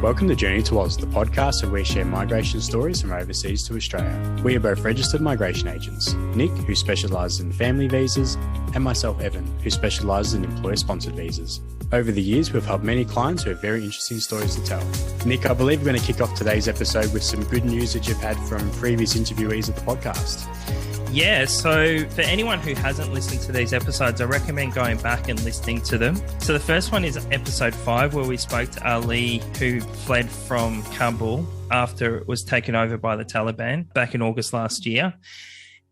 Welcome to Journey to Oz, the podcast where we share migration stories from overseas to Australia. We are both registered migration agents, Nick, who specialises in family visas, and myself, Evan, who specialises in employer-sponsored visas. Over the years, we've helped many clients who have very interesting stories to tell. Nick, I believe we're going to kick off today's episode with some good news that you've had from previous interviewees of the podcast. Yeah, so for anyone who hasn't listened to these episodes, I recommend going back and listening to them. So the first one is episode 5, where we spoke to Ali, who fled from Kabul after it was taken over by the Taliban back in August last year.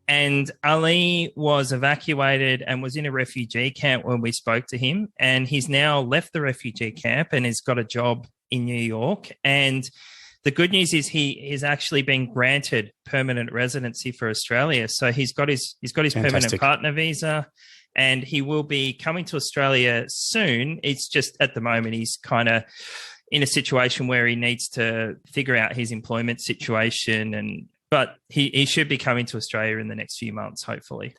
And Ali was evacuated and was in a refugee camp when we spoke to him. And he's now left the refugee camp and has got a job in New York. And the good news is he is actually been granted permanent residency for Australia. So he's got his permanent partner visa, and he will be coming to Australia soon. It's just at the moment he's kind of in a situation where he needs to figure out his employment situation, but he should be coming to Australia in the next few months, hopefully.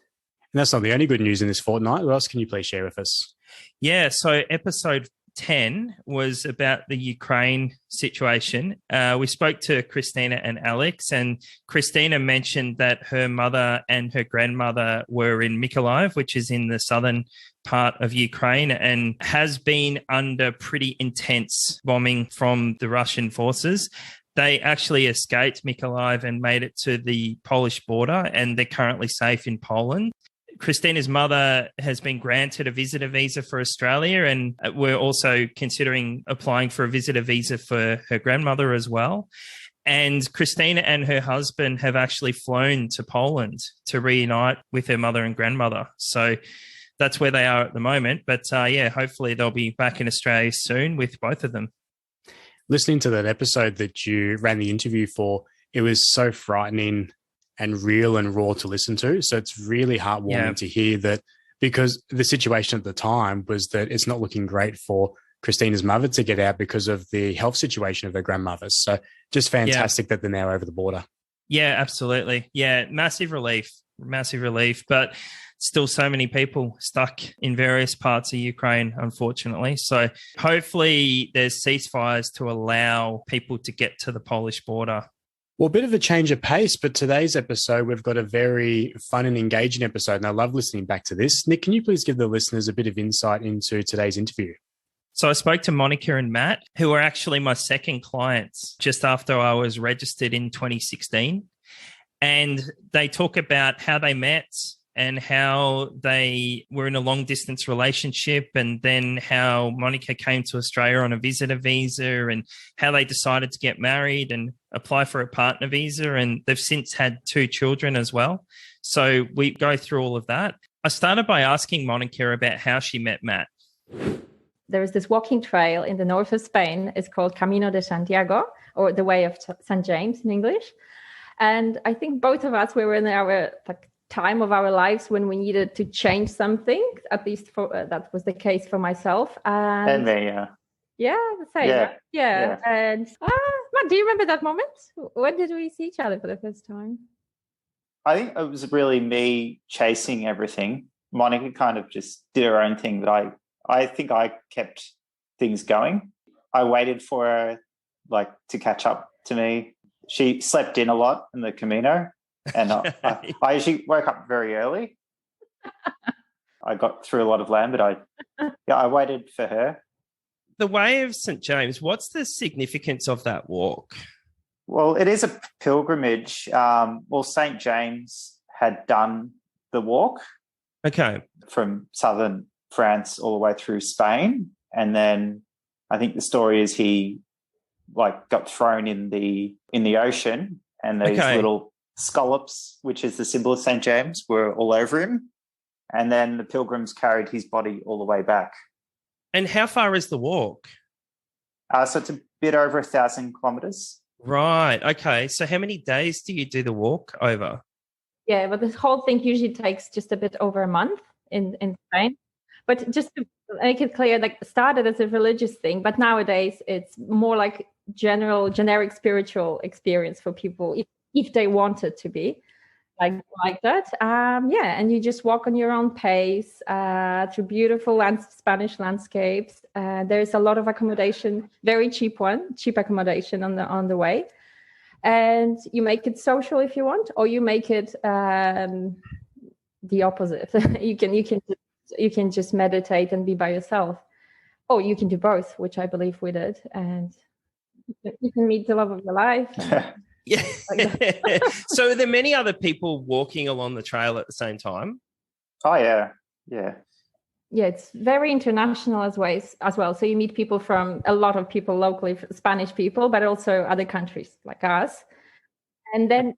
And that's not the only good news in this fortnight. What else can you please share with us? Yeah, so episode 10 was about the Ukraine situation. We spoke to Kristina and Alex, and Kristina mentioned that her mother and her grandmother were in Mykolaiv, which is in the southern part of Ukraine, and has been under pretty intense bombing from the Russian forces. They actually escaped Mykolaiv and made it to the Polish border, and they're currently safe in Poland. Kristina's mother has been granted a visitor visa for Australia, and we're also considering applying for a visitor visa for her grandmother as well. And Kristina and her husband have actually flown to Poland to reunite with her mother and grandmother. So that's where they are at the moment. But hopefully they'll be back in Australia soon with both of them. Listening to that episode that you ran the interview for, it was so frightening and real and raw to listen to. So it's really heartwarming to hear that, because the situation at the time was that it's not looking great for Kristina's mother to get out because of the health situation of her grandmother. So just fantastic that they're now over the border. Yeah, absolutely. Yeah, massive relief, but still so many people stuck in various parts of Ukraine, unfortunately. So hopefully there's ceasefires to allow people to get to the Polish border. Well, a bit of a change of pace, but today's episode, we've got a very fun and engaging episode, and I love listening back to this. Nick, can you please give the listeners a bit of insight into today's interview? So I spoke to Monika and Matt, who are actually my second clients just after I was registered in 2016. And they talk about how they met and how they were in a long-distance relationship, and then how Monika came to Australia on a visitor visa, and how they decided to get married and apply for a partner visa, and they've since had 2 children as well. So we go through all of that. I started by asking Monika about how she met Matt. There is this walking trail in the north of Spain. It's called Camino de Santiago, or the Way of St. James in English. And I think both of us were in our time of our lives when we needed to change something. At least that was the case for myself. And me, yeah. Yeah, the same. Yeah. And Matt, do you remember that moment? When did we see each other for the first time? I think it was really me chasing everything. Monika kind of just did her own thing, but I think I kept things going. I waited for her to catch up to me. She slept in a lot in the Camino, and I usually woke up very early. I got through a lot of land, but I waited for her. The Way of St. James, what's the significance of that walk? Well, it is a pilgrimage. St. James had done the walk. Okay. From southern France all the way through Spain. And then I think the story is he got thrown in the ocean, and these little scallops, which is the symbol of St. James, were all over him. And then the pilgrims carried his body all the way back. And how far is the walk? So it's a bit over 1,000 kilometres. Right. Okay. So how many days do you do the walk over? Yeah, but this whole thing usually takes just a bit over a month in Spain. But just to make it clear, it started as a religious thing, but nowadays it's more like generic spiritual experience for people if they want it to be. like that. And you just walk on your own pace through beautiful Spanish landscapes. There's a lot of accommodation, very cheap accommodation on the way, and you make it social if you want, or you make it the opposite. you can just meditate and be by yourself, or you can do both, which I believe we did, and you can meet the love of your life. Yeah. So are there many other people walking along the trail at the same time? Oh, yeah. Yeah, it's very international as well. So you meet people a lot of people locally, Spanish people, but also other countries like us. And then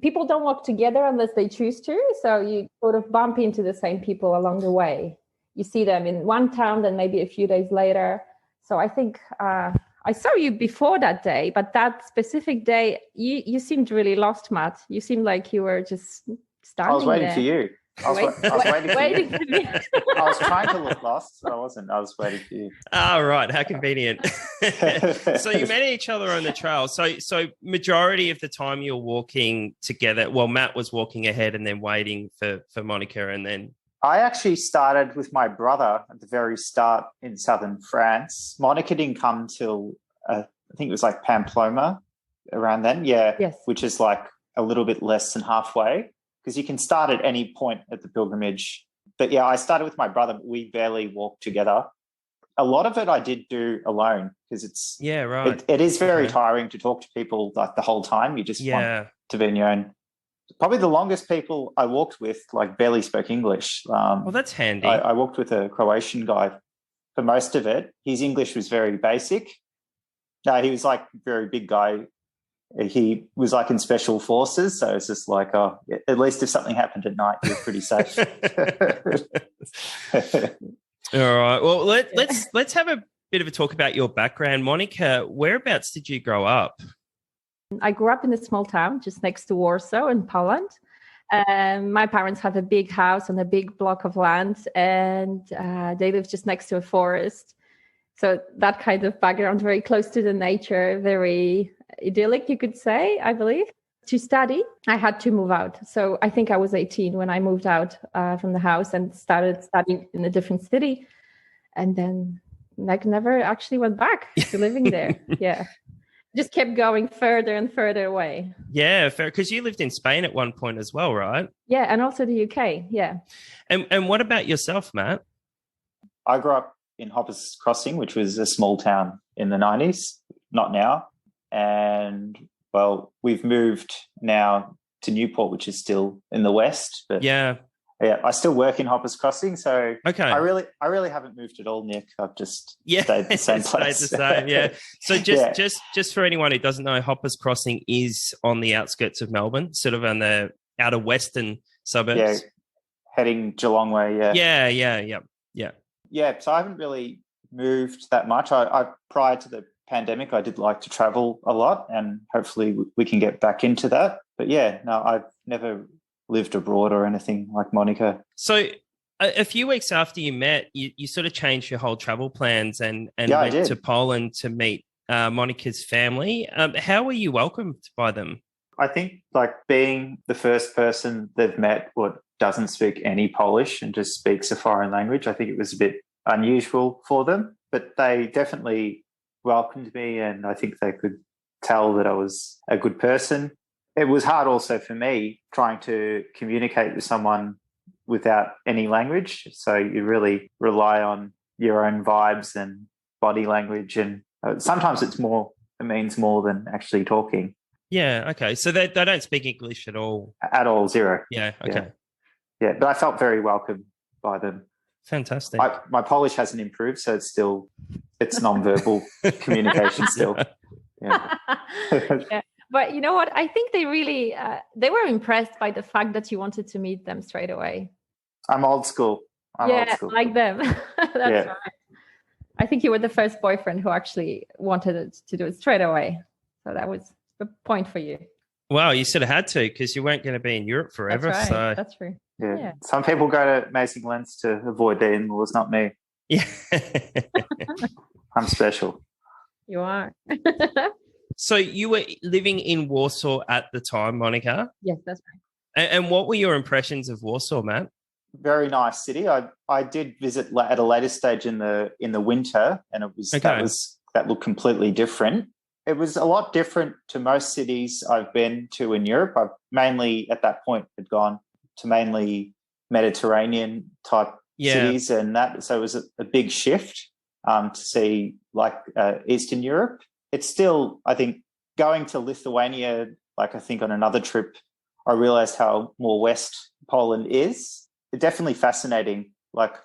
people don't walk together unless they choose to. So you sort of bump into the same people along the way. You see them in one town, then maybe a few days later. So I think I saw you before that day, but that specific day, you seemed really lost, Matt. You seemed like you were just standing there. I was waiting for you. I was waiting for you. I was trying to look lost, but I wasn't. I was waiting for you. Oh, right. How convenient. So you met each other on the trail. So majority of the time you're walking together. Well, Matt was walking ahead and then waiting for Monika, and then... I actually started with my brother at the very start in southern France. Monika didn't come till, I think it was like Pamplona around then. Yeah. Yes. Which is like a little bit less than halfway, because you can start at any point at the pilgrimage. But yeah, I started with my brother. We barely walked together. A lot of it I did do alone, because it's... Yeah, right. It is very tiring to talk to people like the whole time. You just want to be on your own. Probably the longest people I walked with like barely spoke English. Well, that's handy. I walked with a Croatian guy for most of it. His English was very basic. No, he was like a very big guy. He was like in special forces, so it's just like, oh, at least if something happened at night, you're pretty safe. All right. Well, let's have a bit of a talk about your background, Monika. Whereabouts did you grow up? I grew up in a small town just next to Warsaw in Poland. My parents have a big house on a big block of land, and they live just next to a forest. So that kind of background, very close to the nature, very idyllic, you could say, I believe. To study, I had to move out. So I think I was 18 when I moved out from the house and started studying in a different city. And then like never actually went back to living there. Yeah. Just kept going further and further away. Yeah, fair. Because you lived in Spain at one point as well, right? Yeah, and also the UK. Yeah. And what about yourself, Matt? I grew up in Hoppers Crossing, which was a small town in the 90s, not now. And well, we've moved now to Newport, which is still in the west. But yeah, I still work in Hoppers Crossing, so okay. I really haven't moved at all, Nick. I've just stayed the same place. Stayed the same, yeah. So just for anyone who doesn't know, Hoppers Crossing is on the outskirts of Melbourne, sort of on the outer western suburbs. Yeah, heading Geelong way. Yeah. Yeah. So I haven't really moved that much. I prior to the pandemic, I did like to travel a lot, and hopefully we can get back into that. But yeah, no, I've never lived abroad or anything like Monika. So a few weeks after you met, you sort of changed your whole travel plans and went to Poland to meet Monika's family. How were you welcomed by them? I think like being the first person they've met what doesn't speak any Polish and just speaks a foreign language, I think it was a bit unusual for them, but they definitely welcomed me, and I think they could tell that I was a good person. It was hard also for me trying to communicate with someone without any language. So you really rely on your own vibes and body language. And sometimes it means more than actually talking. Yeah. Okay. So they don't speak English at all? At all. Zero. Yeah. Okay. Yeah. But I felt very welcome by them. Fantastic. My Polish hasn't improved, so it's non-verbal communication still. Yeah. Yeah. But you know what? I think they really, they were impressed by the fact that you wanted to meet them straight away. I'm old school. Old school. Like them. That's right. I think you were the first boyfriend who actually wanted to do it straight away. So that was the point for you. Well, you sort of had to, because you weren't going to be in Europe forever. That's right. So. That's true. Yeah. Some people go to amazing lengths to avoid their in-laws, not me. Yeah. I'm special. You are. So you were living in Warsaw at the time, Monika? Yes, that's right. And what were your impressions of Warsaw, Matt? Very nice city. I did visit at a later stage in the winter, and that looked completely different. It was a lot different to most cities I've been to in Europe. I've mainly at that point had gone to mainly Mediterranean type cities, and so it was a big shift to see Eastern Europe. It's still, I think, going to Lithuania. I think on another trip, I realised how more west Poland is. It's definitely fascinating,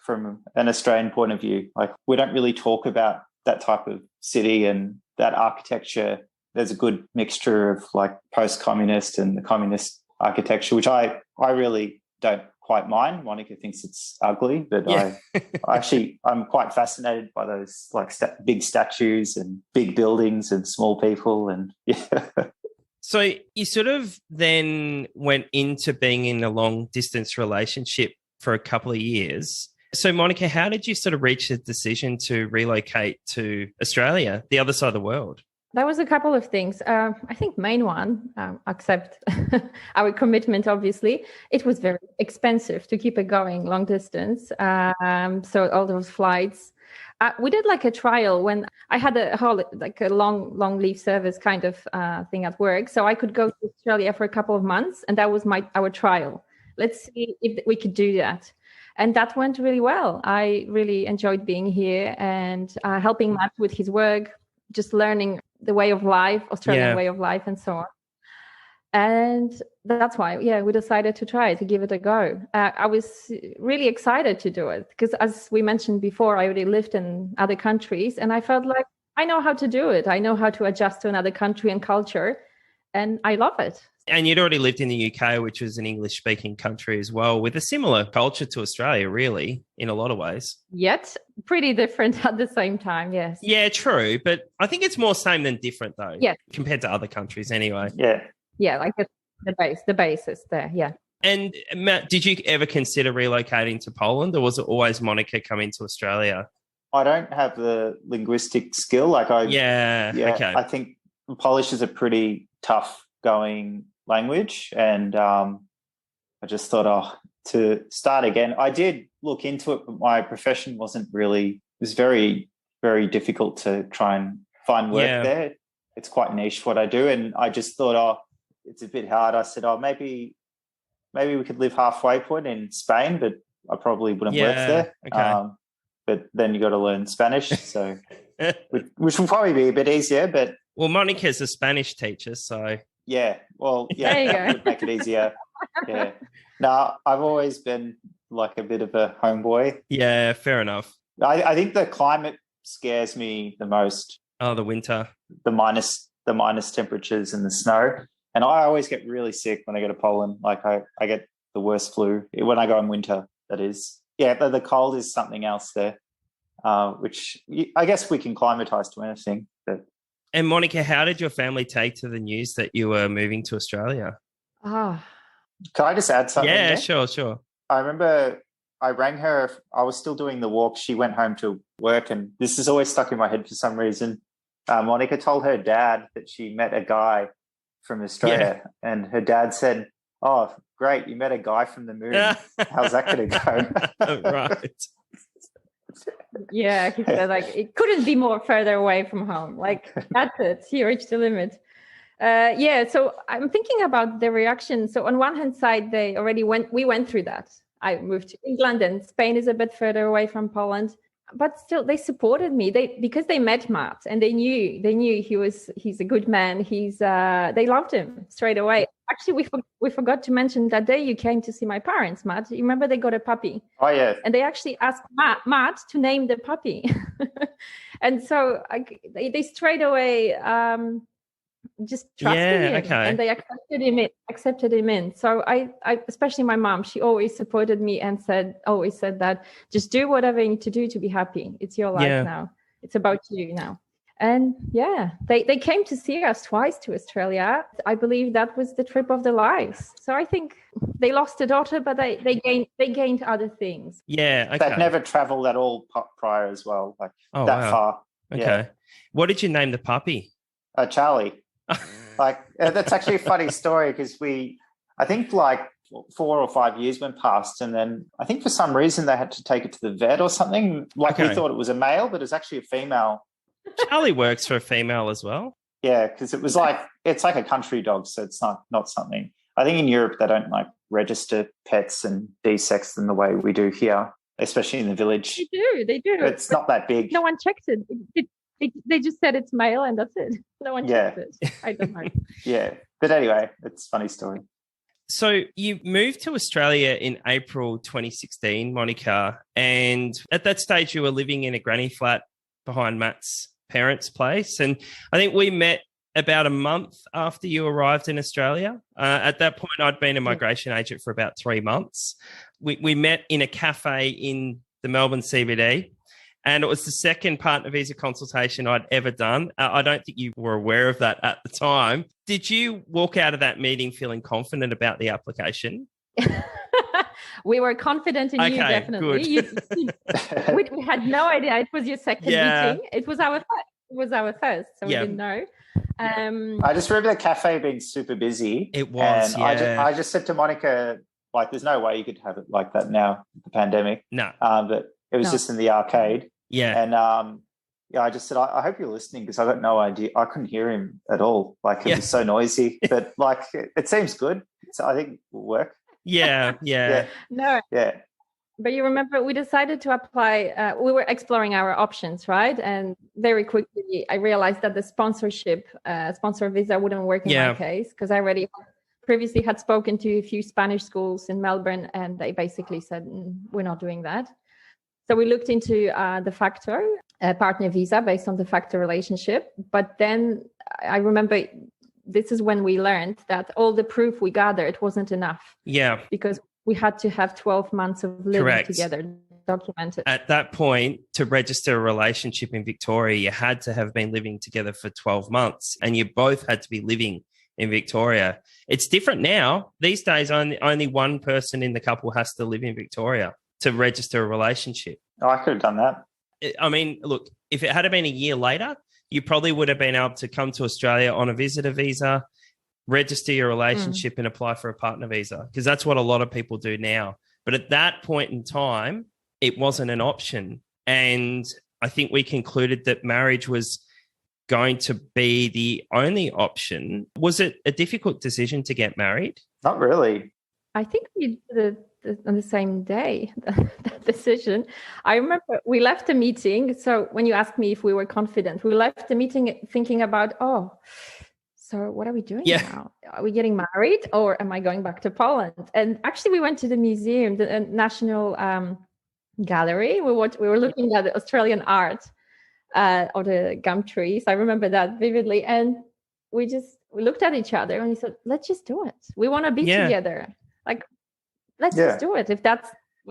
from an Australian point of view. We don't really talk about that type of city and that architecture. There's a good mixture of post-communist and the communist architecture, which I really don't quite mind. Monika thinks it's ugly, but I'm quite fascinated by those big statues and big buildings and small people, and So you sort of then went into being in a long distance relationship for a couple of years. So Monika, how did you sort of reach the decision to relocate to Australia, the other side of the world? There was a couple of things. I think main one, except our commitment, obviously, it was very expensive to keep it going long distance. So all those flights. We did a trial when I had a long leave service kind of thing at work. So I could go to Australia for a couple of months, and that was our trial. Let's see if we could do that. And that went really well. I really enjoyed being here and helping Matt with his work, just learning the way of life, Australian way of life, and so on. And that's why, we decided to try to give it a go. I was really excited to do it because, as we mentioned before, I already lived in other countries, and I felt like I know how to do it. I know how to adjust to another country and culture, and I love it. And you'd already lived in the UK, which was an English-speaking country as well, with a similar culture to Australia, really, in a lot of ways. Yet pretty different at the same time, yes. Yeah, true. But I think it's more same than different, though, compared to other countries anyway. Yeah. Yeah, the basis there, yeah. And Matt, did you ever consider relocating to Poland, or was it always Monika coming to Australia? I don't have the linguistic skill. Okay. I think Polish is a pretty tough going language, and I just thought, to start again. I did look into it, but my profession wasn't really. It was very, very difficult to try and find work there. It's quite niche what I do, and I just thought, it's a bit hard. I said, maybe we could live halfway point in Spain, but I probably wouldn't work there. Okay. But then you got to learn Spanish, so which will probably be a bit easier. But Monika's a Spanish teacher, so. Yeah, that would make it easier. Yeah. No, I've always been a bit of a homeboy. Yeah, fair enough. I think the climate scares me the most. Oh, the winter. The minus temperatures and the snow. And I always get really sick when I go to Poland. I get the worst flu when I go in winter, that is. Yeah, but the cold is something else there, which I guess we can climatize to anything, but. And Monika, how did your family take to the news that you were moving to Australia? Can I just add something? Yeah, there? sure. I remember I rang her. I was still doing the walk. She went home to work, and this is always stuck in my head for some reason. Monika told her dad that she met a guy from Australia, and her dad said, "Oh, great, you met a guy from the moon. How's that going to go?" Right. Yeah, he said it couldn't be more further away from home. That's it. You reached the limit. So I'm thinking about the reaction. So on one hand side, we went through that. I moved to England, and Spain is a bit further away from Poland. But still, they supported me. Because they met Matt, and they knew he's a good man. They loved him straight away. Actually, we forgot to mention that day you came to see my parents, Matt. You remember they got a puppy? Oh yeah. And they actually asked Matt to name the puppy, and so they straight away just trusted him, and they accepted him in. So I especially my mom, she always supported me and always said that just do whatever you need to do to be happy. It's your life now. It's about you now. And they came to see us twice to Australia. I believe that was the trip of their lives. So I think they lost a daughter, but they gained other things. Yeah, okay. They've never travelled at all prior as well, far. Okay. Yeah. What did you name the puppy? Charlie. That's actually a funny story because I think 4 or 5 years went past, and then I think for some reason they had to take it to the vet or something. Like we thought it was a male, but it's actually a female. Charlie works for a female as well. Yeah, because it's like a country dog, so it's not something. I think in Europe they don't like register pets and desex them the way we do here, especially in the village. They do. It's not that big. No one checks it. They just said it's male and that's it. No one checks it. I don't know. Yeah, but anyway, it's a funny story. So you moved to Australia in April 2016, Monika, and at that stage you were living in a granny flat behind Matt's parents' place. And I think we met about a month after you arrived in Australia. At that point, I'd been a migration agent for about 3 months. We met in a cafe in the Melbourne CBD, and it was the second partner visa consultation I'd ever done. I don't think you were aware of that at the time. Did you walk out of that meeting feeling confident about the application? We were confident in you, definitely. We had no idea it was your second meeting. It was our first, so we didn't know. I just remember the cafe being super busy. It was, and I just said to Monika, like, there's no way you could have it like that now, the pandemic. No. But it was just in the arcade. Yeah. And I just said, I hope you're listening, because I got no idea. I couldn't hear him at all. Like, it was so noisy. But, like, it seems good. So I think it will work. Yeah. No. Yeah. But you remember we decided to apply. We were exploring our options, right? And very quickly, I realized that the sponsor visa wouldn't work in my case, because I already previously had spoken to a few Spanish schools in Melbourne, and they basically said, we're not doing that. So we looked into de facto partner visa based on de facto relationship. But then I remember this is when we learned that all the proof we gathered wasn't enough. Yeah. Because we had to have 12 months of living together documented. At that point, to register a relationship in Victoria, you had to have been living together for 12 months, and you both had to be living in Victoria. It's different now. These days, only one person in the couple has to live in Victoria to register a relationship. Oh, I could have done that. I mean, look, if it had been a year later, you probably would have been able to come to Australia on a visitor visa, register your relationship and apply for a partner visa, because that's what a lot of people do now. But at that point in time, it wasn't an option. And I think we concluded that marriage was going to be the only option. Was it a difficult decision to get married? Not really. I think we did it on the same day, that decision. I remember we left the meeting. So when you asked me if we were confident, we left the meeting thinking about, so what are we doing now? Are we getting married, or am I going back to Poland? And actually we went to the museum, the National Gallery. We were looking at the Australian art or the gum trees. I remember that vividly. And we looked at each other and we said, let's just do it. We want to be together. Like, let's just do it. If that's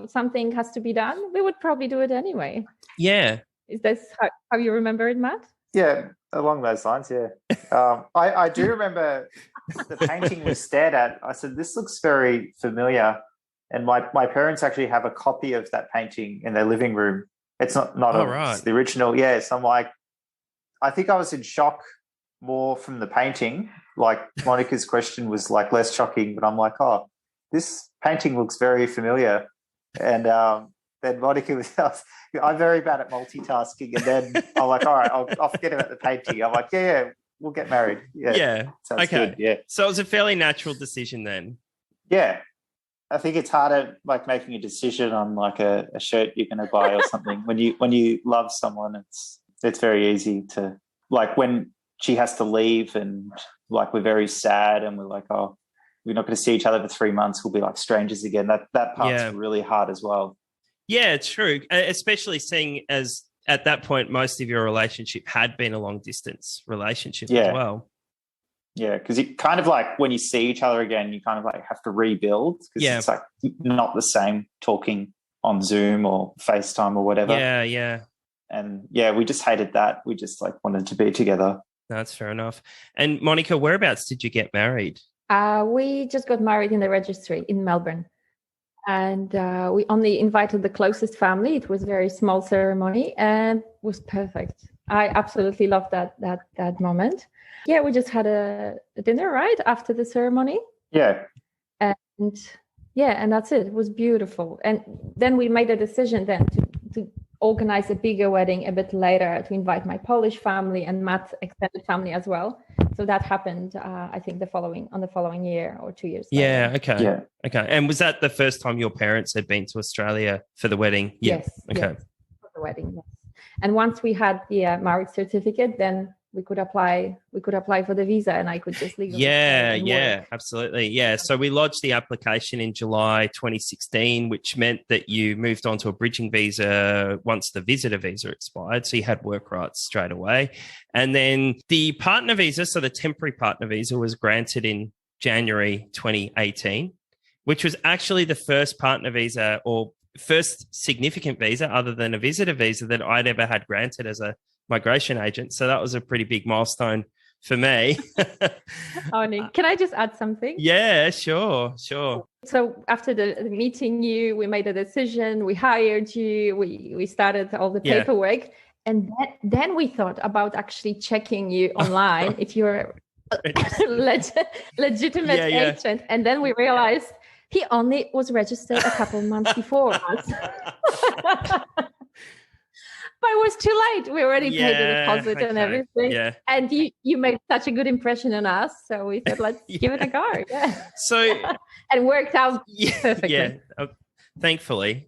something has to be done, we would probably do it anyway. Yeah. Is this how you remember it, Matt? Yeah, along those lines, yeah. I do remember the painting we stared at. I said, this looks very familiar. And my parents actually have a copy of that painting in their living room. It's not it's the original. Yeah, so I'm like, I think I was in shock more from the painting. Like Monika's question was like less shocking, but I'm like, this painting looks very familiar. And then Monika was, I'm very bad at multitasking. And then I'm like, all right, I'll forget about the painting. I'm like, yeah, we'll get married. Yeah. Sounds good. Yeah. So it was a fairly natural decision then. Yeah. I think it's harder, like making a decision on like a shirt you're going to buy or something. When you love someone, it's very easy to, like, when she has to leave and like we're very sad and we're like, we're not going to see each other for 3 months. We'll be like strangers again. That part's really hard as well. Yeah, it's true. Especially seeing as at that point, most of your relationship had been a long distance relationship as well. Yeah, because you kind of like when you see each other again, you kind of like have to rebuild because it's like not the same talking on Zoom or FaceTime or whatever. Yeah. And we just hated that. We just like wanted to be together. That's fair enough. And Monika, whereabouts did you get married? We just got married in the registry in Melbourne. And we only invited the closest family. It was a very small ceremony and it was perfect. I absolutely loved that moment. Yeah, we just had a dinner right after the ceremony. Yeah. And Yeah, and that's it. It was beautiful. And then we made a decision then to organize a bigger wedding a bit later, to invite my Polish family and Matt's extended family as well. So that happened, I think, the following year or 2 years Yeah. later. Okay. Yeah. Okay. And was that the first time your parents had been to Australia for the wedding? Yeah. Yes. Okay. Yes, for the wedding. Yes. And once we had the marriage certificate, then we could apply for the visa, and I could just legally Yeah, absolutely. Yeah. So we lodged the application in July 2016, which meant that you moved on to a bridging visa once the visitor visa expired. So you had work rights straight away. And then the partner visa, so the temporary partner visa, was granted in January 2018, which was actually the first partner visa or first significant visa other than a visitor visa that I'd ever had granted as a migration agent. So that was a pretty big milestone for me. Oh, Nick, can I just add something? Yeah, sure. So after the meeting you, we made a decision, we hired you, we started all the paperwork. And then we thought about actually checking you online if you're a legitimate agent. And then we realized he only was registered a couple months before us. But it was too late. We already paid the deposit and everything. Yeah. And you made such a good impression on us. So we thought, let's give it a go. Yeah. So and worked out perfectly. Yeah, thankfully.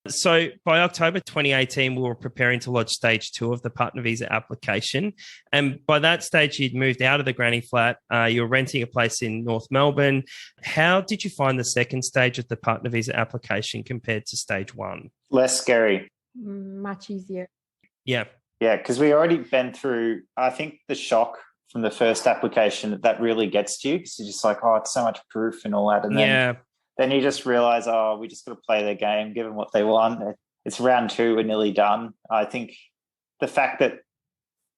So by October 2018, we were preparing to lodge stage 2 of the partner visa application. And by that stage, you'd moved out of the granny flat. You were renting a place in North Melbourne. How did you find the second stage of the partner visa application compared to stage 1? Less scary. Much easier. Yeah. Yeah, because we already been through, I think, the shock from the first application that really gets to you, because you're just like, oh, it's so much proof and all that. And then you just realize, oh, we just got to play their game, give them what they want. It's round 2, we're nearly done. I think the fact that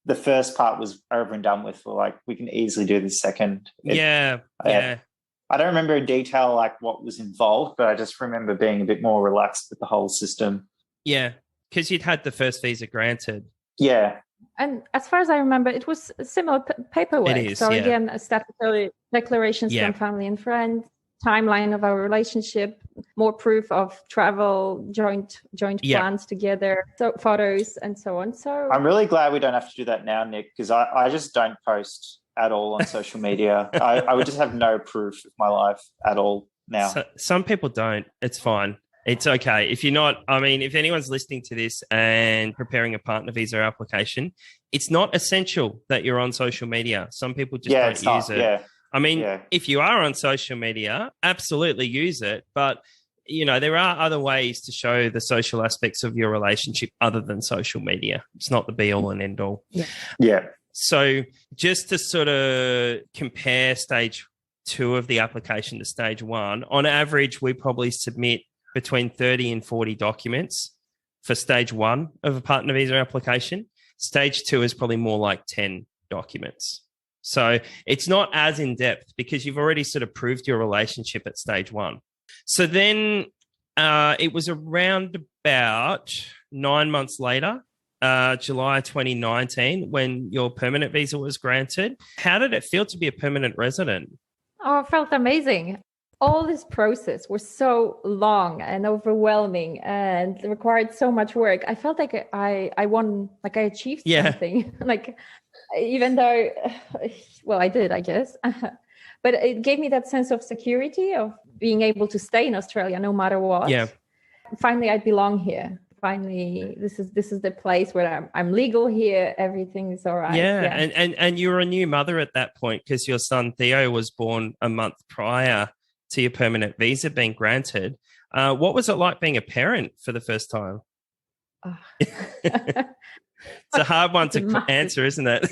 the first part was over and done with, like, we can easily do the second. I don't remember in detail like what was involved, but I just remember being a bit more relaxed with the whole system. Yeah, because you'd had the first visa granted. Yeah. And as far as I remember, it was similar paperwork. It is, so again, statutory declarations from family and friends, timeline of our relationship, more proof of travel, joint plans together, so photos and so on. So I'm really glad we don't have to do that now, Nick, because I just don't post at all on social media. I would just have no proof of my life at all now. So, some people don't. It's fine. It's okay. If you're not, I mean, if anyone's listening to this and preparing a partner visa application, it's not essential that you're on social media. Some people just don't use it. Yeah. I mean, if you are on social media, absolutely use it. But, you know, there are other ways to show the social aspects of your relationship other than social media. It's not the be all and end all. Yeah. So just to sort of compare stage 2 of the application to stage 1, on average, we probably submit between 30 and 40 documents for stage 1 of a partner visa application. Stage 2 is probably more like 10 documents. So it's not as in-depth because you've already sort of proved your relationship at stage 1. So then it was around about 9 months later, July 2019, when your permanent visa was granted. How did it feel to be a permanent resident? Oh, it felt amazing. All this process was so long and overwhelming and required so much work. I felt like I won, like I achieved something. Like, even though, well, I did, I guess. But it gave me that sense of security of being able to stay in Australia no matter what. Yeah. Finally, I belong here. Finally, this is the place where I'm legal here. Everything is all right. Yeah. And you were a new mother at that point because your son Theo was born a month prior to your permanent visa being granted. What was it like being a parent for the first time? It's a hard one to answer, isn't it?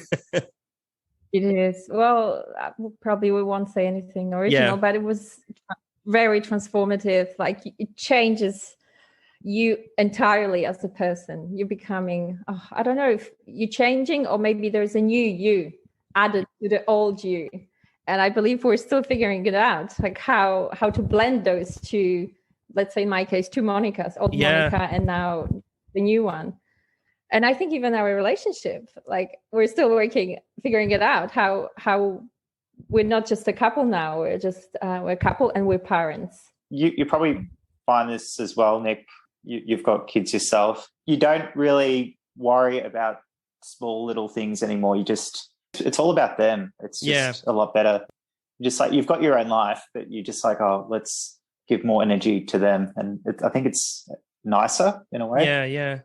It is. Well, probably we won't say anything original, but it was very transformative. Like, it changes you entirely as a person. You're becoming, I don't know if you're changing or maybe there's a new you added to the old you. And I believe we're still figuring it out, like how to blend those two, let's say in my case, 2 Monikas, old Monika and now the new one. And I think even our relationship, like, we're still figuring it out, how we're not just a couple now. We're a couple and we're parents. You probably find this as well, Nick. You've got kids yourself. You don't really worry about small little things anymore. It's all about them. It's just a lot better. Just like you've got your own life, but you're just like, oh, let's give more energy to them. And I think it's nicer in a way. Yeah.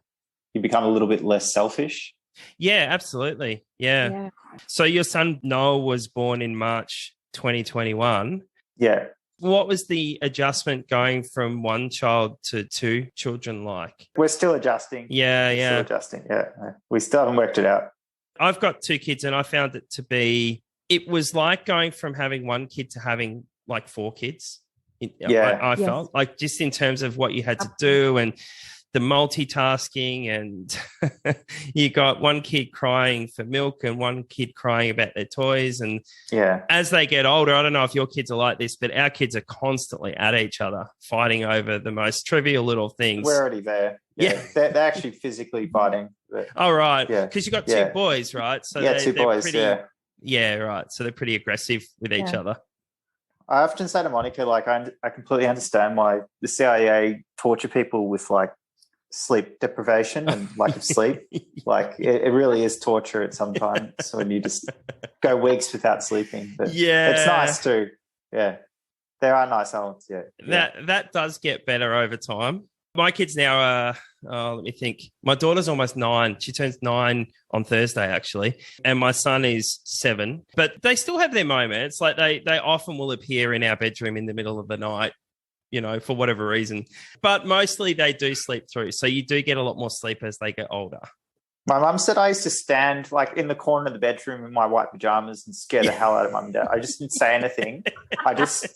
You become a little bit less selfish. Yeah, absolutely. Yeah. So your son Noel was born in March 2021. Yeah. What was the adjustment going from one child to two children like? We're still adjusting. Yeah. Still adjusting. Yeah. We still haven't worked it out. I've got two kids and I found it was like going from having one kid to having like four kids. I felt like just in terms of what you had to do and the multitasking, and you got one kid crying for milk and one kid crying about their toys. And as they get older, I don't know if your kids are like this, but our kids are constantly at each other, fighting over the most trivial little things. We're already there. Yeah. They're actually physically fighting. But, oh, right. Because you've got two boys, right? So two boys, Yeah, right. So they're pretty aggressive with each other. I often say to Monika, like, I completely understand why the CIA torture people with, like, sleep deprivation and lack of sleep. Like, it really is torture at some time. So when you just go weeks without sleeping. But it's nice too. Yeah. There are nice elements, That does get better over time. My kids now are, let me think. My daughter's almost 9. She turns 9 on Thursday, actually. And my son is 7. But they still have their moments. Like they often will appear in our bedroom in the middle of the night, for whatever reason. But mostly they do sleep through. So you do get a lot more sleep as they get older. My mum said I used to stand like in the corner of the bedroom in my white pajamas and scare the hell out of mum and dad. I just didn't say anything. I just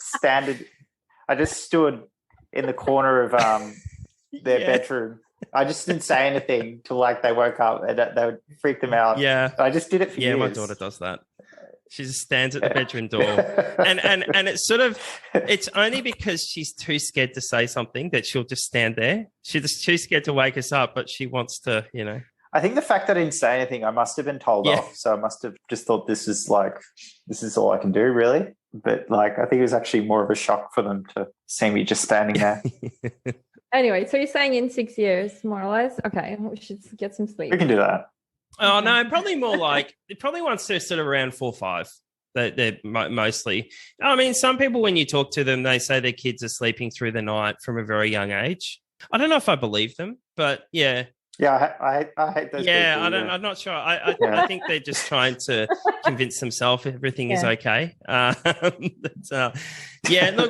stood in the corner of their bedroom. I just didn't say anything till like they woke up and that would freak them out. Yeah. I just did it for years. Yeah, my daughter does that. She just stands at the bedroom door. and it's sort of, it's only because she's too scared to say something that she'll just stand there. She's just too scared to wake us up, but she wants to, I think the fact that I didn't say anything, I must have been told off. So I must have just thought this is all I can do, really. But like, I think it was actually more of a shock for them to see me just standing there. Anyway, so you're saying in 6 years, more or less? Okay, we should get some sleep. We can do that. Oh, no, probably more like, it probably wants to sort of around 4 or 5. They're mostly. I mean, some people, when you talk to them, they say their kids are sleeping through the night from a very young age. I don't know if I believe them, but yeah. Yeah, I hate those people. I'm not sure. I think they're just trying to convince themselves everything is okay. Look,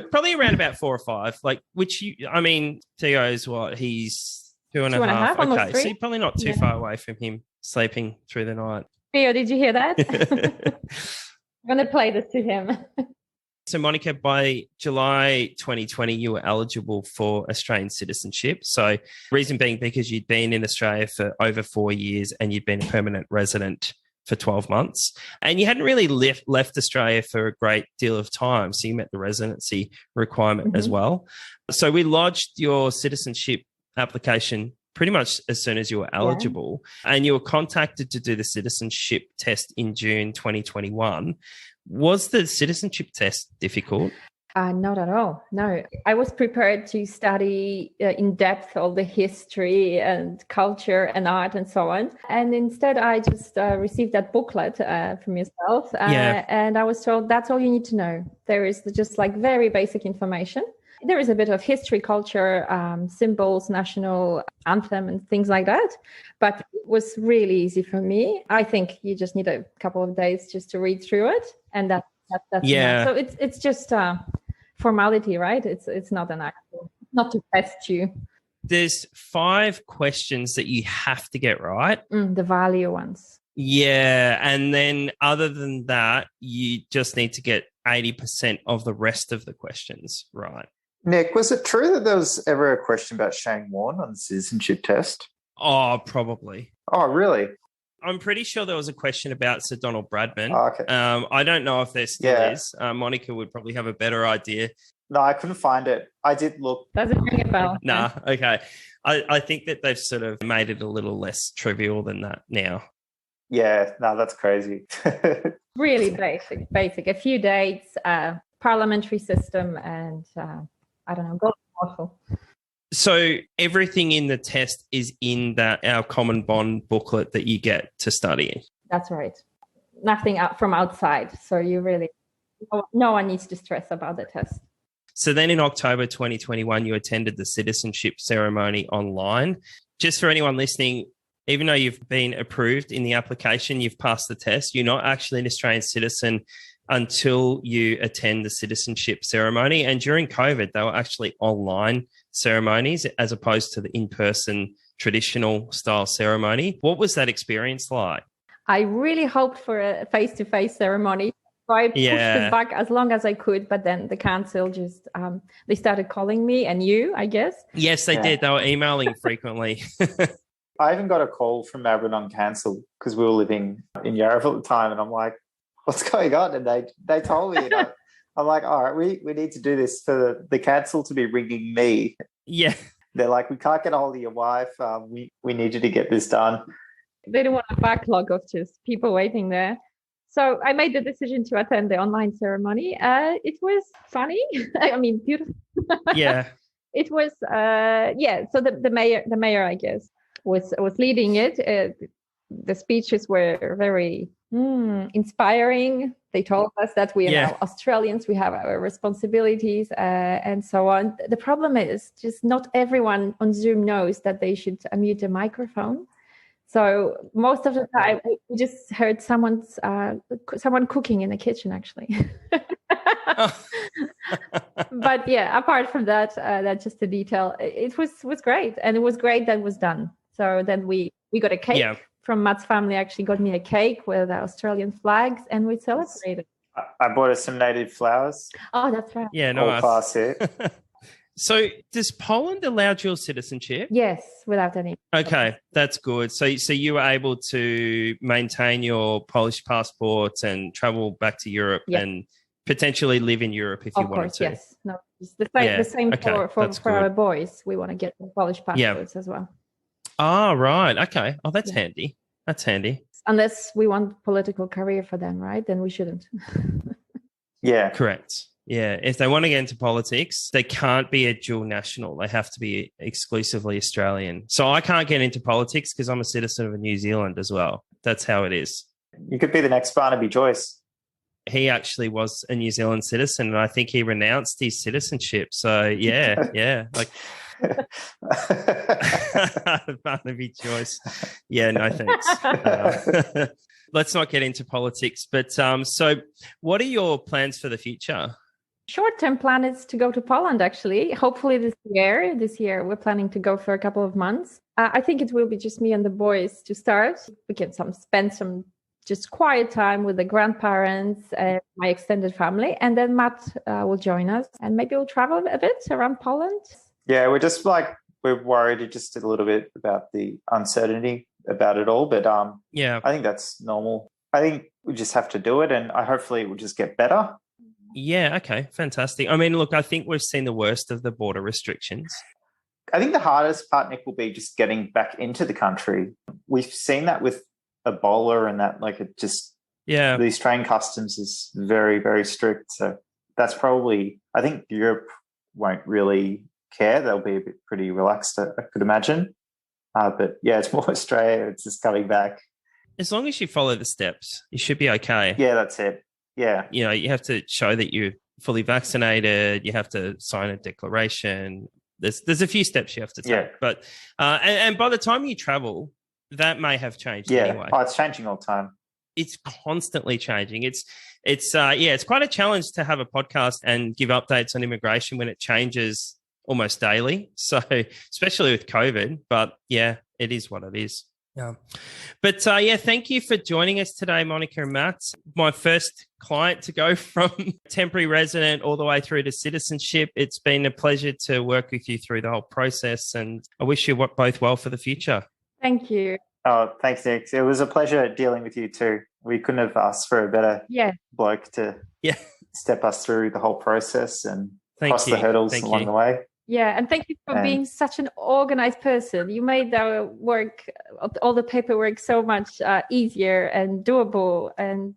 probably around about 4 or 5. Like, Theo's what? He's 2.5. Okay, 3? So you're probably not too far away from him sleeping through the night. Theo, did you hear that? I'm going to play this to him. So, Monika, by July 2020, you were eligible for Australian citizenship. So, reason being because you'd been in Australia for over 4 years and you'd been a permanent resident for 12 months. And you hadn't really left Australia for a great deal of time. So, you met the residency requirement as well. So, we lodged your citizenship application pretty much as soon as you were eligible. And you were contacted to do the citizenship test in June 2021. Was the citizenship test difficult? Not at all. No, I was prepared to study in depth all the history and culture and art and so on. And instead, I just received that booklet from yourself. And I was told that's all you need to know. There is just like very basic information. There is a bit of history, culture, symbols, national anthem and things like that. But it was really easy for me. I think you just need a couple of days just to read through it. And that's enough. So it's just formality, right? It's not an actual, not to test you. There's 5 questions that you have to get right. The value ones. Yeah. And then other than that, you just need to get 80% of the rest of the questions right. Nick, was it true that there was ever a question about Shane Warne on the citizenship test? Oh, probably. Oh, really? I'm pretty sure there was a question about Sir Donald Bradman. Oh, okay. I don't know if there still is. Monika would probably have a better idea. No, I couldn't find it. I did look. Doesn't ring a bell. Nah, okay. I think that they've sort of made it a little less trivial than that now. Yeah, no, that's crazy. Really basic. A few dates, parliamentary system, and I don't know, golden waffle. So everything in the test is in our Common Bond booklet that you get to study. That's right. Nothing from outside. So you really, no one needs to stress about the test. So then in October 2021, you attended the citizenship ceremony online. Just for anyone listening, even though you've been approved in the application, you've passed the test, you're not actually an Australian citizen until you attend the citizenship ceremony. And during COVID, they were actually online ceremonies as opposed to the in-person traditional style ceremony. What was that experience like? I really hoped for a face-to-face ceremony. So I pushed it back as long as I could, but then the council just, they started calling me and you, I guess. Yes, they did. They were emailing frequently. I even got a call from Melbourne Council because we were living in Yarra at the time, and I'm like, what's going on? And they told me, and I'm like, all right, we need to do this for the council to be ringing me. Yeah. They're like, we can't get a hold of your wife. We need you to get this done. They don't want a backlog of just people waiting there. So I made the decision to attend the online ceremony. It was funny. I mean, beautiful. Yeah. It was, So the mayor, I guess, was leading it. The speeches were very inspiring. They told us that we are now Australians, we have our responsibilities and so on. The problem is just not everyone on Zoom knows that they should unmute a microphone. So most of the time, we just heard someone cooking in the kitchen, actually. But yeah, apart from that, that's just a detail. It was great, and it was great that it was done. So then we got a cake from Matt's family. Actually, got me a cake with the Australian flags, and we celebrated. I bought us some native flowers. Oh, that's right. Yeah, no. All class here. So does Poland allow dual citizenship? Yes, without any. Okay, that's good. So you were able to maintain your Polish passport and travel back to Europe and potentially live in Europe if you wanted to. Yes. No, it's the same for our boys. We want to get Polish passports as well. Oh, right. Okay. Oh, that's handy. That's handy. Unless we want political career for them, right? Then we shouldn't. Yeah. Correct. Yeah, if they want to get into politics, they can't be a dual national. They have to be exclusively Australian. So I can't get into politics because I'm a citizen of New Zealand as well. That's how it is. You could be the next Barnaby Joyce. He actually was a New Zealand citizen, and I think he renounced his citizenship. So, yeah. Like Barnaby Joyce. Yeah, no thanks. Let's not get into politics. But so what are your plans for the future? Short-term plan is to go to Poland, actually. Hopefully this year. This year, we're planning to go for a couple of months. I think it will be just me and the boys to start. We can spend some just quiet time with the grandparents and my extended family. And then Matt will join us. And maybe we'll travel a bit around Poland. Yeah, we're worried just a little bit about the uncertainty about it all. But I think that's normal. I think we just have to do it, and hopefully it will just get better. Yeah, okay, fantastic. I mean, look, I think we've seen the worst of the border restrictions. I think the hardest part, Nick, will be just getting back into the country. We've seen that with Ebola and that, the Australian customs is very, very strict. So that's probably, I think Europe won't really care. They'll be pretty relaxed, I could imagine. But yeah, it's more Australia. It's just coming back. As long as you follow the steps, you should be okay. Yeah, that's it. Yeah. You know, you have to show that you're fully vaccinated. You have to sign a declaration. There's a few steps you have to take. Yeah. But and by the time you travel, that may have changed anyway. Oh, it's changing all the time. It's constantly changing. It's quite a challenge to have a podcast and give updates on immigration when it changes almost daily. So especially with COVID, but yeah, it is what it is. Yeah. But thank you for joining us today, Monika and Matt. My first client to go from temporary resident all the way through to citizenship. It's been a pleasure to work with you through the whole process, and I wish you both well for the future. Thank you. Oh, thanks, Nick. It was a pleasure dealing with you too. We couldn't have asked for a better bloke to step us through the whole process and cross the hurdles along the way. Yeah, and thank you for being such an organized person. You made our work, all the paperwork, so much easier and doable. And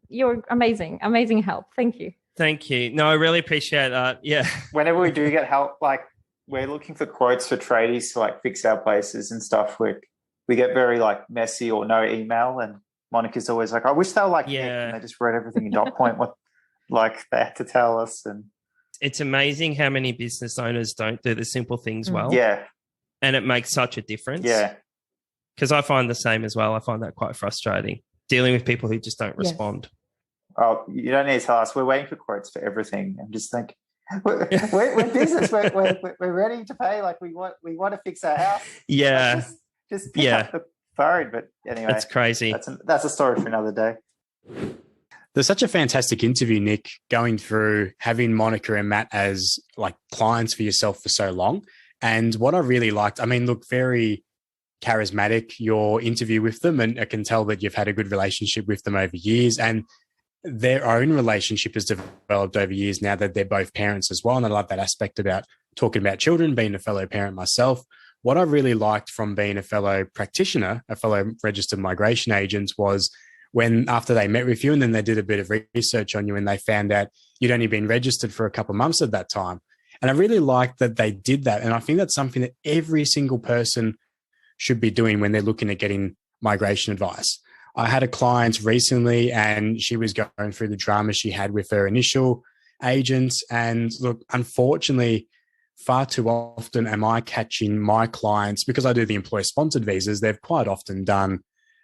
you're amazing help. Thank you. Thank you. No, I really appreciate that. Yeah. Whenever we do get help, like we're looking for quotes for tradies to like fix our places and stuff. We get very like messy or no email, and Monica's always like, I wish they were like Nick, and they just wrote everything in dot point what like they had to tell us. And it's amazing how many business owners don't do the simple things well. Yeah. And it makes such a difference. Yeah. Because I find the same as well. I find that quite frustrating, dealing with people who just don't respond. Oh, you don't need to tell us. We're waiting for quotes for everything. I'm just thinking, we're business. We're ready to pay. Like we want to fix our house. Yeah. Like just pick up the phone. But anyway, that's crazy. That's a story for another day. There's such a fantastic interview, Nick, going through having Monika and Matt as like clients for yourself for so long. And what I really liked, I mean, look, very charismatic, your interview with them, and I can tell that you've had a good relationship with them over years, and their own relationship has developed over years now that they're both parents as well. And I love that aspect about talking about children, being a fellow parent myself. What I really liked from being a fellow practitioner, a fellow registered migration agent, was when after they met with you and then they did a bit of research on you and they found out you'd only been registered for a couple of months at that time. And I really liked that they did that. And I think that's something that every single person should be doing when they're looking at getting migration advice. I had a client recently and she was going through the drama she had with her initial agent. And look, unfortunately, far too often am I catching my clients, because I do the employer-sponsored visas, they've quite often done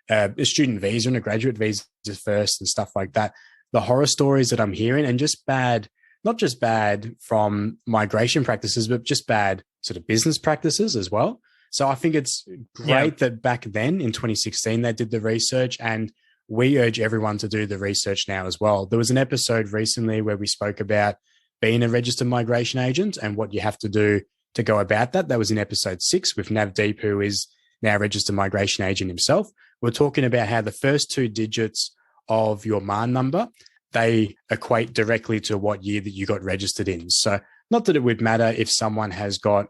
a student visa and a graduate visa first and stuff like that. The horror stories that I'm hearing, and just bad, not just bad from migration practices, but just bad sort of business practices as well. So I think it's great that back then in 2016, they did the research, and we urge everyone to do the research now as well. There was an episode recently where we spoke about being a registered migration agent and what you have to do to go about that. That was in episode 6 with Navdeep, who is now a registered migration agent himself. We're talking about how the first 2 digits of your MARN number, they equate directly to what year that you got registered in. So not that it would matter if someone has got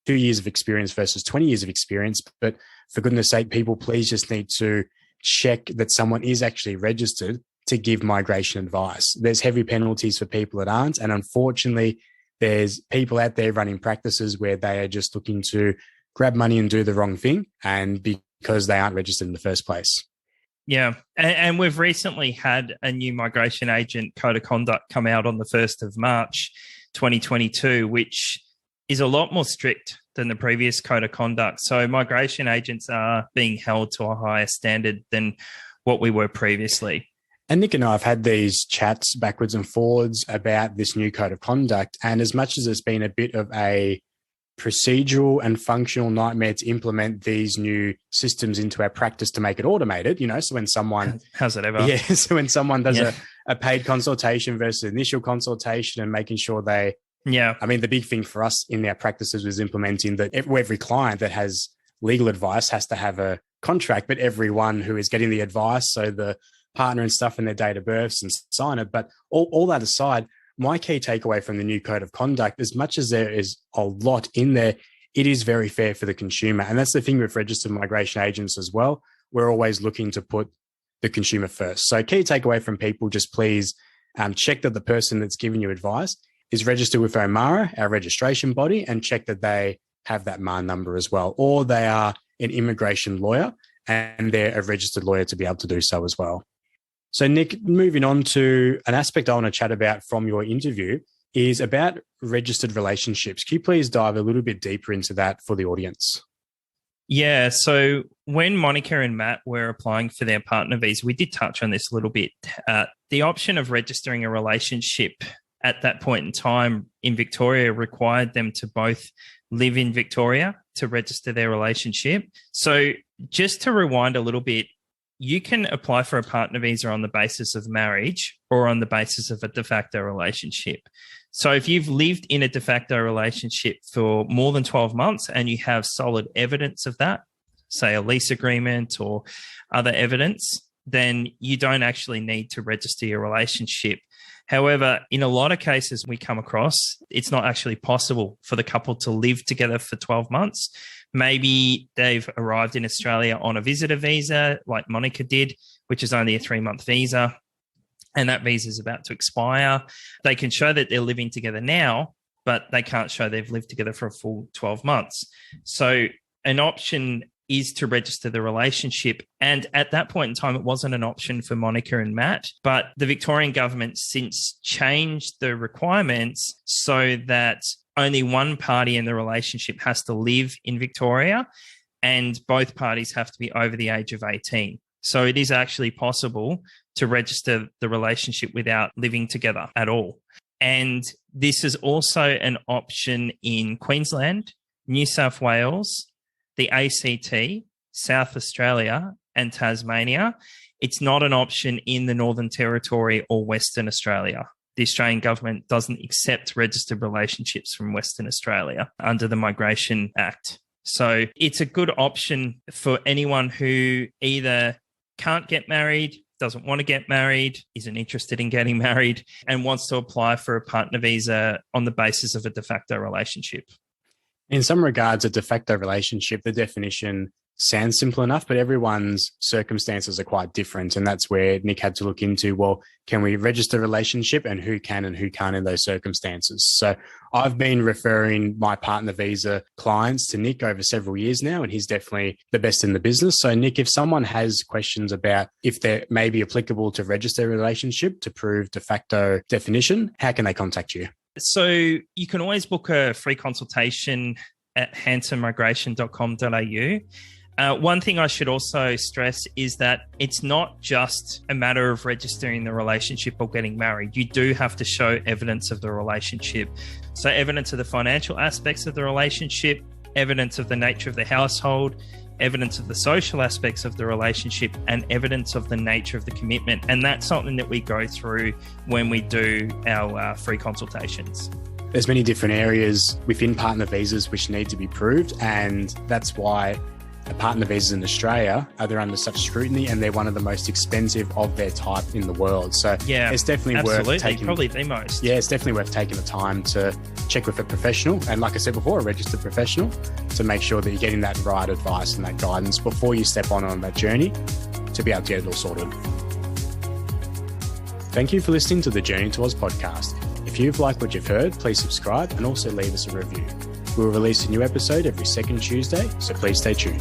2 years of experience versus 20 years of experience, but for goodness sake, people please just need to check that someone is actually registered to give migration advice. There's heavy penalties for people that aren't. And unfortunately, there's people out there running practices where they are just looking to grab money and do the wrong thing, and because they aren't registered in the first place. Yeah. And we've recently had a new migration agent code of conduct come out on the 1st of March, 2022, which is a lot more strict than the previous code of conduct. So migration agents are being held to a higher standard than what we were previously. And Nick and I have had these chats backwards and forwards about this new code of conduct. And as much as it's been a bit of a procedural and functional nightmare to implement these new systems into our practice to make it automated, you know, so when someone... How's it ever? Yeah, so when someone does a paid consultation versus initial consultation and making sure they... Yeah. I mean, the big thing for us in our practices was implementing that every client that has legal advice has to have a contract, but everyone who is getting the advice, so the partner and stuff and their date of births and sign it. But all that aside, my key takeaway from the new code of conduct, as much as there is a lot in there, it is very fair for the consumer. And that's the thing with registered migration agents as well. We're always looking to put the consumer first. So key takeaway from people, just please check that the person that's giving you advice is registered with OMARA, our registration body, and check that they have that MARN number as well, or they are an immigration lawyer and they're a registered lawyer to be able to do so as well. So Nick, moving on to an aspect I want to chat about from your interview is about registered relationships. Can you please dive a little bit deeper into that for the audience? Yeah. So when Monika and Matt were applying for their partner visa, we did touch on this a little bit. The option of registering a relationship at that point in time in Victoria required them to both live in Victoria to register their relationship. So just to rewind a little bit, you can apply for a partner visa on the basis of marriage or on the basis of a de facto relationship. So if you've lived in a de facto relationship for more than 12 months and you have solid evidence of that, say a lease agreement or other evidence, then you don't actually need to register your relationship. However, in a lot of cases we come across, it's not actually possible for the couple to live together for 12 months. Maybe they've arrived in Australia on a visitor visa like Monika did, which is only a 3-month visa. and that visa is about to expire. They can show that they're living together now, but they can't show they've lived together for a full 12 months. So an option is to register the relationship. And at that point in time, it wasn't an option for Monika and Matt, but the Victorian government since changed the requirements so that only one party in the relationship has to live in Victoria and both parties have to be over the age of 18. So it is actually possible to register the relationship without living together at all. And this is also an option in Queensland, New South Wales, the ACT, South Australia, and Tasmania. It's not an option in the Northern Territory or Western Australia. The Australian government doesn't accept registered relationships from Western Australia under the Migration Act. So it's a good option for anyone who either can't get married, doesn't want to get married, isn't interested in getting married, and wants to apply for a partner visa on the basis of a de facto relationship. In some regards, a de facto relationship, the definition sounds simple enough, but everyone's circumstances are quite different. And that's where Nick had to look into, well, can we register a relationship and who can and who can't in those circumstances? So I've been referring my partner visa clients to Nick over several years now, and he's definitely the best in the business. So Nick, if someone has questions about if they're maybe applicable to register a relationship to prove de facto definition, how can they contact you? So you can always book a free consultation at hansenmigration.com.au. One thing I should also stress is that it's not just a matter of registering the relationship or getting married. You do have to show evidence of the relationship. So evidence of the financial aspects of the relationship, evidence of the nature of the household, evidence of the social aspects of the relationship, and evidence of the nature of the commitment. And that's something that we go through when we do our free consultations. There's many different areas within partner visas which need to be proved, and that's why partner visas in Australia are under such scrutiny, and they're one of the most expensive of their type in the world. So yeah, it's definitely worth taking, probably the most. Yeah, it's definitely worth taking the time to check with a professional, and like I said before, a registered professional, to make sure that you're getting that right advice and that guidance before you step on that journey to be able to get it all sorted. Thank you for listening to the Journey to Oz podcast. If you've liked what you've heard, please subscribe and also leave us a review. We'll release a new episode every second Tuesday, so please stay tuned.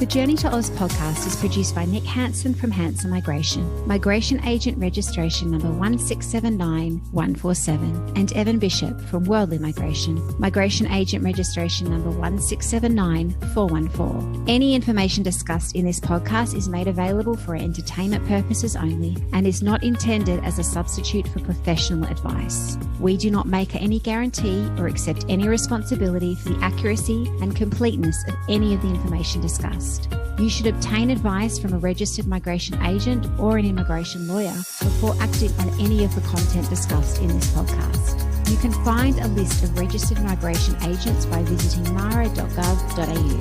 The Journey to Oz podcast is produced by Nick Hansen from Hansen Migration Agent Registration number 1679147, and Evan Bishop from Worldly Migration Agent Registration number 1679414. Any information discussed in this podcast is made available for entertainment purposes only and is not intended as a substitute for professional advice. We do not make any guarantee or accept any responsibility for the accuracy and completeness of any of the information discussed. You should obtain advice from a registered migration agent or an immigration lawyer before acting on any of the content discussed in this podcast. You can find a list of registered migration agents by visiting mara.gov.au.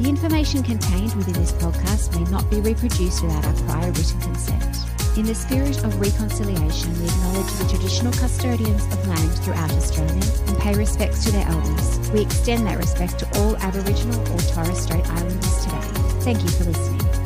The information contained within this podcast may not be reproduced without our prior written consent. In the spirit of reconciliation, we acknowledge the traditional custodians of land throughout Australia and pay respects to their elders. We extend that respect to all Aboriginal or Torres Strait Islanders today. Thank you for listening.